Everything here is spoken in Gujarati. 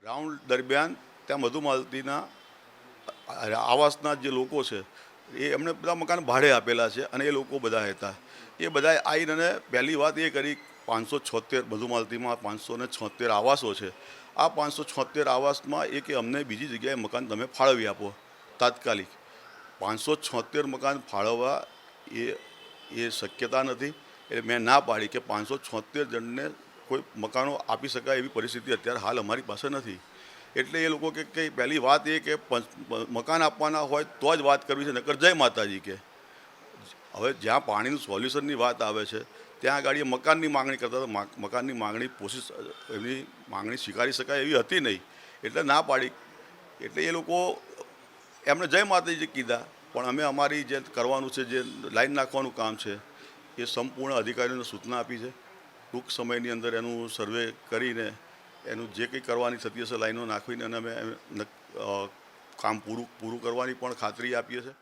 રાઉન્ડ દરમિયાન ત્યાં મધુમાલતીના આવાસના જે લોકો છે એ એમને બધા મકાન ભાડે આપેલા છે અને એ લોકો બધા હતા. એ બધાએ આવીને પહેલી વાત એ કરી 576 મધુમાલતીમાં 576 આવાસો છે. આ 576 આવાસમાં એ કે અમને બીજી જગ્યાએ મકાન તમે ફાળવી આપો તાત્કાલિક. 576 મકાન ફાળવવા એ શક્યતા નથી. એટલે મેં ના પાડી કે 576 જણને કોઈ મકાનો આપી શકાય એવી પરિસ્થિતિ અત્યારે હાલ અમારી પાસે નથી. એટલે એ લોકો કે પહેલી વાત એ કે મકાન આપવાના હોય તો જ વાત કરવી છે, નકર જય માતાજી કે. હવે જ્યાં પાણીનું સોલ્યુશનની વાત આવે છે ત્યાં આગળ એ મકાનની માગણી કરતા હતા. મકાનની માગણી એમની માગણી સ્વીકારી શકાય એવી હતી નહીં, એટલે ના પાડી. એટલે એ લોકો એમણે જય માતાજી કીધા, પણ અમે અમારી જે કરવાનું છે, જે લાઈન નાખવાનું કામ છે, એ સંપૂર્ણ અધિકારીઓને સૂચના આપી છે. ટૂંક સમયની અંદર એનું સર્વે કરીને એનું જે કંઈ કરવાની થતી હશે લાઈનો નાખીને અને અમે કામ પૂરું કરવાની પણ ખાતરી આપીએ છીએ.